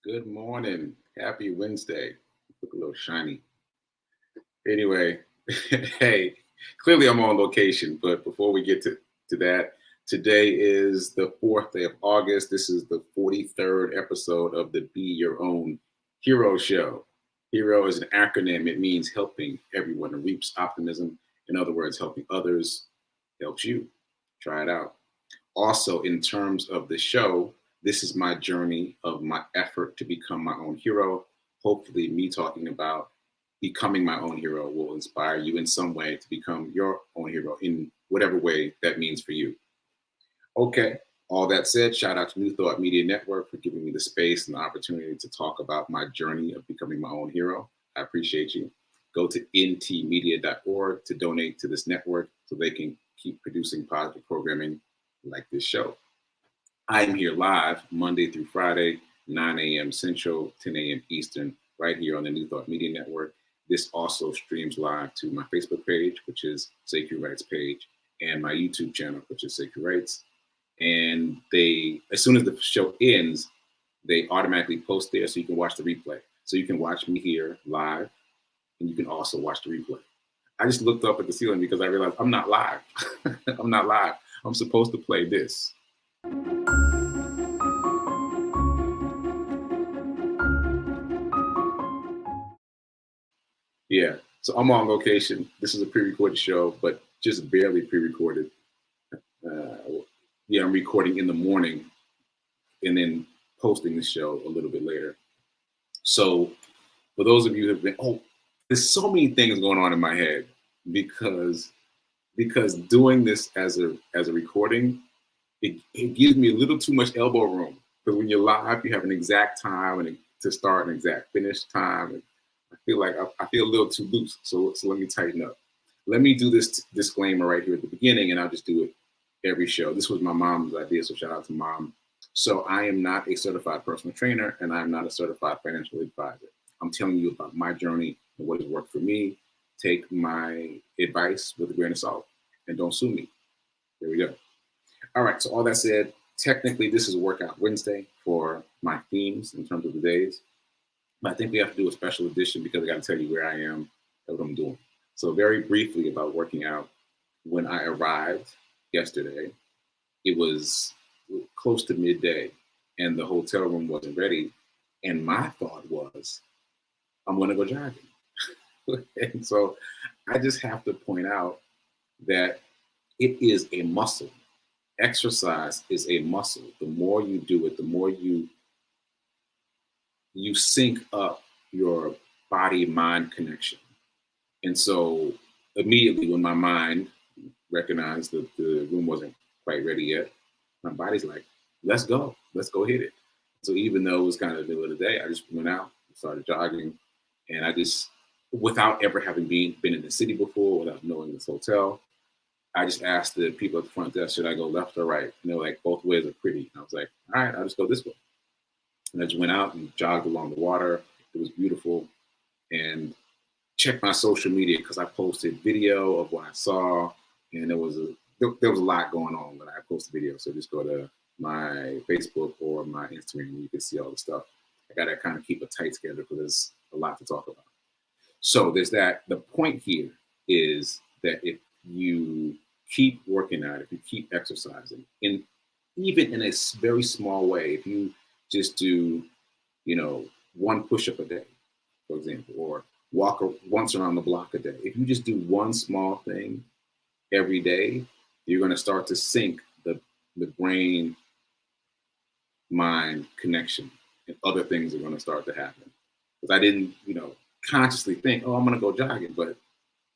Good morning. Happy Wednesday. Look a little shiny. Anyway, hey, clearly I'm on location, but before we get to that, today is the 4th day of August. This is the 43rd episode of the Be Your Own Hero Show. Hero is an acronym. It means helping everyone. It reaps optimism. In other words, helping others helps you. Try it out. Also, in terms of the show, this is my journey of my effort to become my own hero. Hopefully, me talking about becoming my own hero will inspire you in some way to become your own hero in whatever way that means for you. Okay, all that said, shout out to New Thought Media Network for giving me the space and the opportunity to talk about my journey of becoming my own hero. I appreciate you. Go to ntmedia.org to donate to this network so they can keep producing positive programming like this show. I'm here live Monday through Friday, 9 a.m. Central, 10 a.m. Eastern, right here on the New Thought Media Network. This also streams live to my Facebook page, which is Sekou Writes page, and my YouTube channel, which is Sekou Writes. And as soon as the show ends, they automatically post there so you can watch the replay. So you can watch me here live, and you can also watch the replay. I just looked up at the ceiling because I realized I'm not live. I'm not live. I'm supposed to play this. Yeah, so I'm on location. This is a pre-recorded show, but just barely pre-recorded. I'm recording in the morning and then posting the show a little bit later. So for those of you who have been, there's so many things going on in my head because doing this as a recording, it gives me a little too much elbow room. Because when you're live, you have an exact time to start, an exact finish time. And I feel like I feel a little too loose. So let me tighten up. Let me do this disclaimer right here at the beginning, and I'll just do it every show. This was my mom's idea, so shout out to Mom. So I am not a certified personal trainer, and I'm not a certified financial advisor. I'm telling you about my journey and what has worked for me. Take my advice with a grain of salt, and don't sue me. There we go. All right, so all that said, technically this is Workout Wednesday for my themes in terms of the days. But I think we have to do a special edition because I got to tell you where I am and what I'm doing. So very briefly about working out. When I arrived yesterday, it was close to midday and the hotel room wasn't ready. And my thought was, I'm going to go jogging. And so I just have to point out that it is a muscle. Exercise is a muscle. The more you do it, the more you sync up your body-mind connection. And so immediately when my mind recognized that the room wasn't quite ready yet, my body's like, let's go hit it. So even though it was kind of the middle of the day, I just went out, started jogging, and I just, without ever having been in the city before, without knowing this hotel, I just asked the people at the front desk, should I go left or right? And they were like, both ways are pretty. And I was like, all right, I'll just go this way. And I just went out and jogged along the water. It was beautiful. And checked my social media because I posted video of what I saw. And there was a lot going on when I posted video. So just go to my Facebook or my Instagram and you can see all the stuff. I got to kind of keep a tight schedule because there's a lot to talk about. So there's that. The point here is that if you keep working out, if you keep exercising, even in a very small way, if you just do, one push-up a day, for example, or walk once around the block a day. If you just do one small thing every day, you're going to start to sync the brain-mind connection, and other things are going to start to happen. Because I didn't, consciously think, I'm going to go jogging, but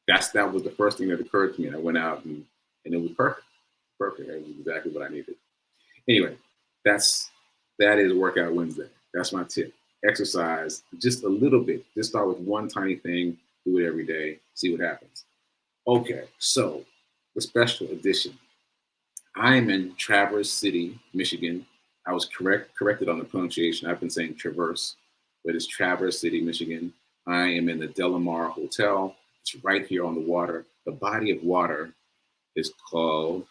that was the first thing that occurred to me. I went out and it was perfect. Perfect. It was exactly what I needed. Anyway, that is Workout Wednesday. That's my tip. Exercise just a little bit. Just start with one tiny thing, do it every day, see what happens. Okay, so the special edition. I am in Traverse City, Michigan. I was corrected on the pronunciation. I've been saying Traverse, but it's Traverse City, Michigan. I am in the Delamar Hotel. It's right here on the water. The body of water is called,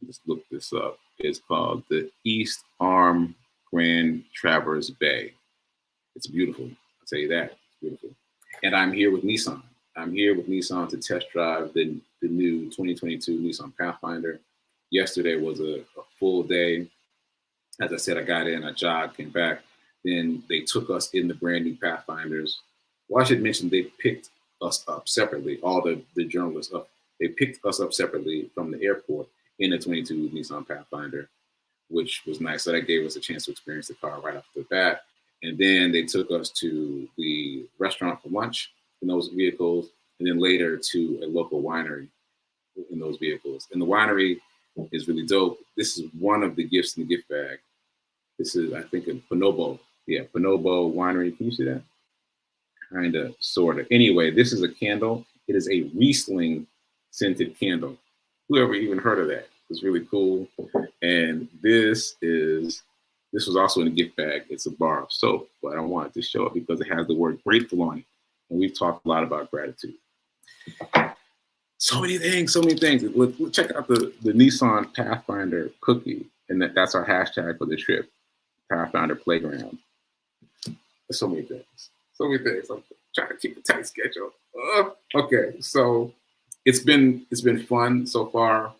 let's look this up, it's called the East Arm Grand Traverse Bay. It's beautiful. I'll tell you that. It's beautiful. And I'm here with Nissan. I'm here with Nissan to test drive the new 2022 Nissan Pathfinder. Yesterday was a full day. As I said, I got in, I jogged, came back. Then they took us in the brand new Pathfinders. Well, I should mention they picked us up separately, all the journalists up. They picked us up separately from the airport in the 22 Nissan Pathfinder, which was nice. So that gave us a chance to experience the car right off the bat. And then they took us to the restaurant for lunch in those vehicles, and then later to a local winery in those vehicles. And the winery is really dope. This is one of the gifts in the gift bag. This is, I think, a Bonobo. Yeah, Bonobo Winery. Can you see that? Kind of, sort of. Anyway, this is a candle. It is a Riesling scented candle. Whoever even heard of that? It's really cool. And this was also in a gift bag. It's a bar of soap, but I wanted to show it because it has the word grateful on it. And we've talked a lot about gratitude. So many things. Look, check out the Nissan Pathfinder cookie. And that's our hashtag for the trip, Pathfinder Playground. There's so many things. I'm trying to keep a tight schedule. Okay, so it's been fun so far.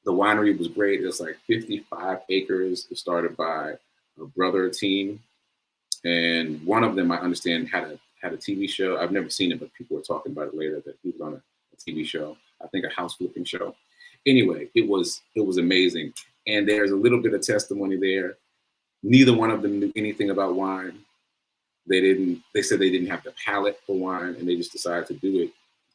The winery was great. It was like 55 acres. It started by a brother team, and one of them, I understand, had a TV show. I've never seen it, but people were talking about it later that he was on a TV show. I think a house flipping show. Anyway, it was amazing. And there's a little bit of testimony there. Neither one of them knew anything about wine. They said they didn't have the palate for wine, and they just decided to do it.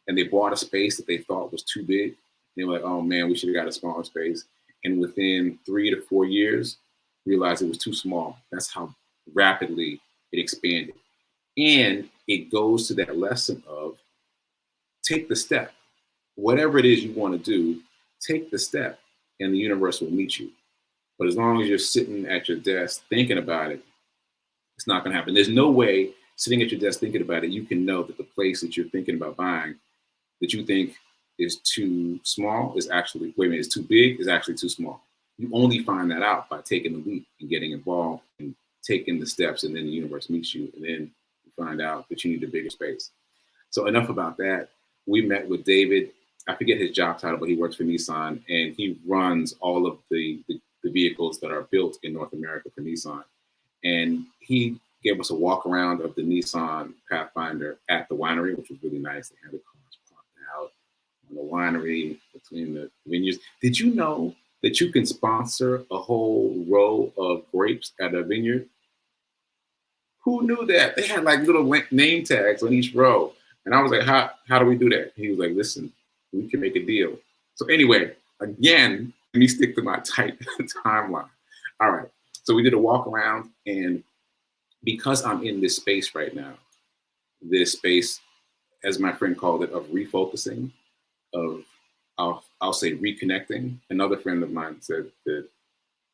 And they bought a space that they thought was too big. They were like, oh man, we should have got a smaller space. And within 3 to 4 years, realized it was too small. That's how rapidly it expanded. And it goes to that lesson of take the step. Whatever it is you want to do, take the step and the universe will meet you. But as long as you're sitting at your desk thinking about it, it's not going to happen. There's no way sitting at your desk thinking about it, you can know that the place that you're thinking about buying that you think is too small is actually, it's too big is actually too small. You only find that out by taking the leap and getting involved and taking the steps, and then the universe meets you, and then you find out that you need a bigger space. So enough about that. We met with David. I forget his job title, but he works for Nissan, and he runs all of the vehicles that are built in North America for Nissan. And he gave us a walk around of the Nissan Pathfinder at the winery, which was really nice. They had the cars parked out on the winery between the vineyards. Did you know that you can sponsor a whole row of grapes at a vineyard? Who knew that? They had like little name tags on each row. And I was like, how do we do that? He was like, listen, we can make a deal. So anyway, again, let me stick to my tight timeline. All right. So we did a walk around, and because I'm in this space right now, this space, as my friend called it, of refocusing, of I'll say reconnecting. Another friend of mine said that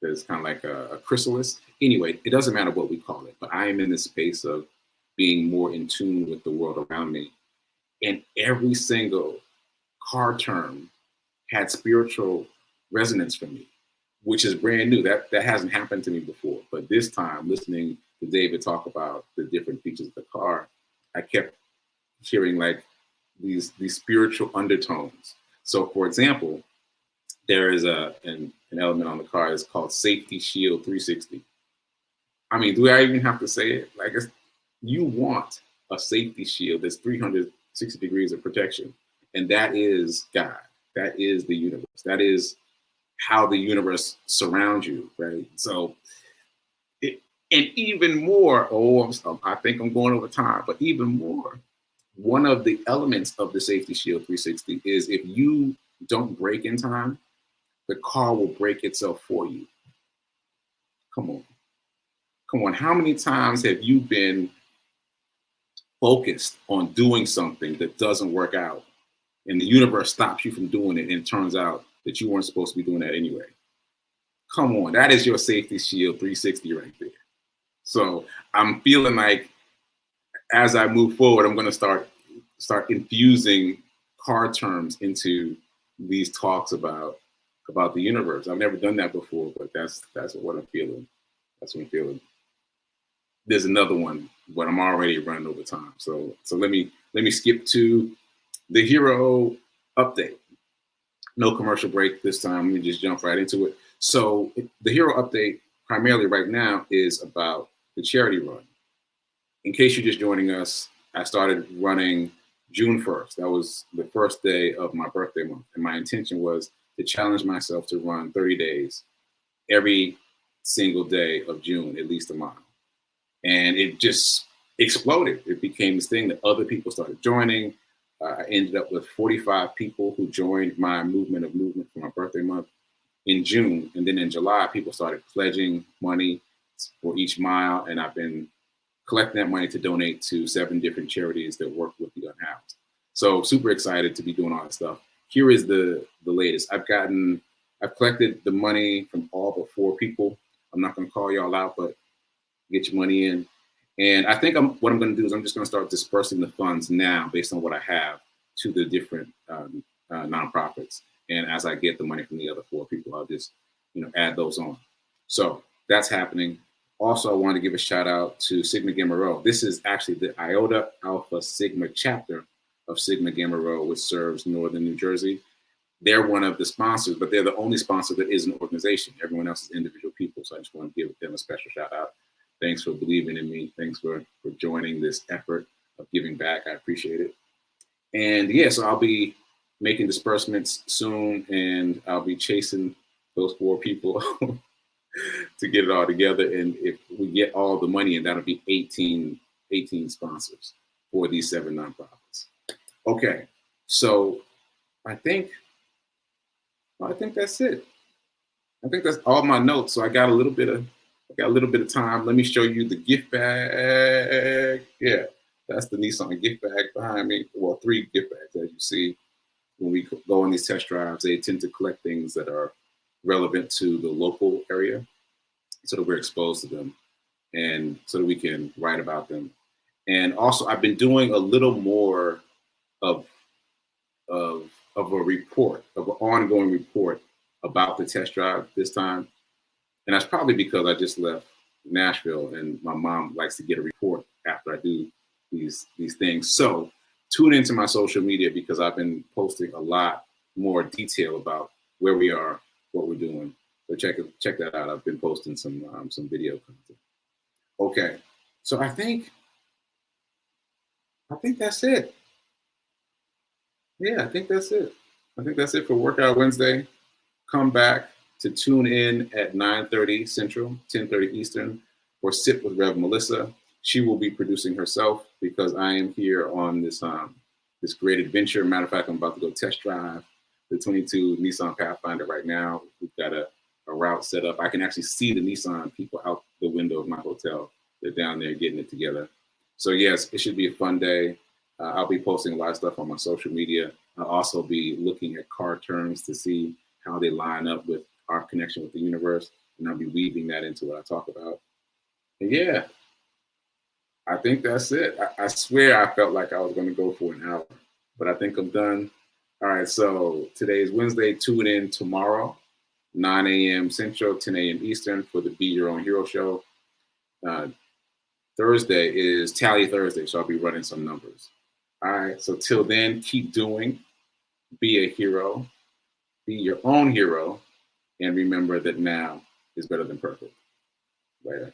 there's kind of like a chrysalis. Anyway, it doesn't matter what we call it, but I am in this space of being more in tune with the world around me. And every single car term had spiritual resonance for me, which is brand new. That hasn't happened to me before. But this time, listening to David talk about the different features of the car, I kept hearing like these spiritual undertones. So for example, there is an element on the car that's called Safety Shield 360. I mean, do I even have to say it? Like, you want a safety shield that's 360 degrees of protection. And that is God. That is the universe. That is how the universe surrounds you, right? So, and even more, I think I'm going over time, but even more, one of the elements of the Safety Shield 360 is if you don't brake in time, the car will brake itself for you. Come on. How many times have you been focused on doing something that doesn't work out, and the universe stops you from doing it, and it turns out that you weren't supposed to be doing that anyway? Come on, that is your Safety Shield 360 right there. So I'm feeling like as I move forward, I'm going to start infusing car terms into these talks about the universe. I've never done that before, but that's what I'm feeling. That's what I'm feeling. there's another one, but I'm already running over time. So let me skip to the hero update. No commercial break this time. Let me just jump right into it. So the hero update primarily right now is about the charity run. In case you're just joining us, I started running June 1st. That was the first day of my birthday month. And my intention was to challenge myself to run 30 days every single day of June, at least a mile. And it just exploded. It became this thing that other people started joining. I ended up with 45 people who joined my movement for my birthday month in June. And then in July, people started pledging money for each mile. And I've been collecting that money to donate to 7 different charities that work with the unhoused. So super excited to be doing all that stuff. Here is the latest. I've collected the money from all but 4 people. I'm not going to call y'all out, but get your money in. And I think what I'm going to do is I'm just going to start dispersing the funds now based on what I have to the different nonprofits. And as I get the money from the other 4 people, I'll just add those on. So that's happening. Also, I want to give a shout out to Sigma Gamma Rho. This is actually the Iota Alpha Sigma chapter of Sigma Gamma Rho, which serves Northern New Jersey. They're one of the sponsors, but they're the only sponsor that is an organization. Everyone else is individual people. So I just want to give them a special shout out. Thanks for believing in me. Thanks for joining this effort of giving back. I appreciate it. And yeah, so I'll be making disbursements soon, and I'll be chasing those 4 people to get it all together. And if we get all the money, and that'll be 18 sponsors for these 7 nonprofits. Okay, so I think that's it. I think that's all my notes. So I got a little bit of time. Let me show you the gift bag. Yeah, that's the Nissan gift bag behind me. Well, 3 gift bags, as you see. When we go on these test drives, they tend to collect things that are relevant to the local area so that we're exposed to them and so that we can write about them. And also, I've been doing a little more of a report, of an ongoing report about the test drive this time. And that's probably because I just left Nashville and my mom likes to get a report after I do these things. So tune into my social media because I've been posting a lot more detail about where we are, what we're doing. So check that out. I've been posting some video content. Okay, so I think that's it. Yeah, I think that's it. I think that's it for Workout Wednesday. Come back to tune in at 9:30 Central, 10:30 Eastern for Sit with Rev Melissa. She will be producing herself because I am here on this great adventure. Matter of fact, I'm about to go test drive the 22 Nissan Pathfinder right now. We've got a route set up. I can actually see the Nissan people out the window of my hotel. They're down there getting it together. So yes, it should be a fun day. I'll be posting a lot of stuff on my social media. I'll also be looking at car terms to see how they line up with our connection with the universe. And I'll be weaving that into what I talk about. And yeah, I think that's it. I swear I felt like I was going to go for an hour, but I think I'm done. All right, so today is Wednesday. Tune in tomorrow, 9 a.m. Central, 10 a.m. Eastern for the Be Your Own Hero show. Thursday is Tally Thursday, so I'll be running some numbers. All right, so till then, keep doing. Be a hero. Be your own hero. And remember that now is better than perfect. Later.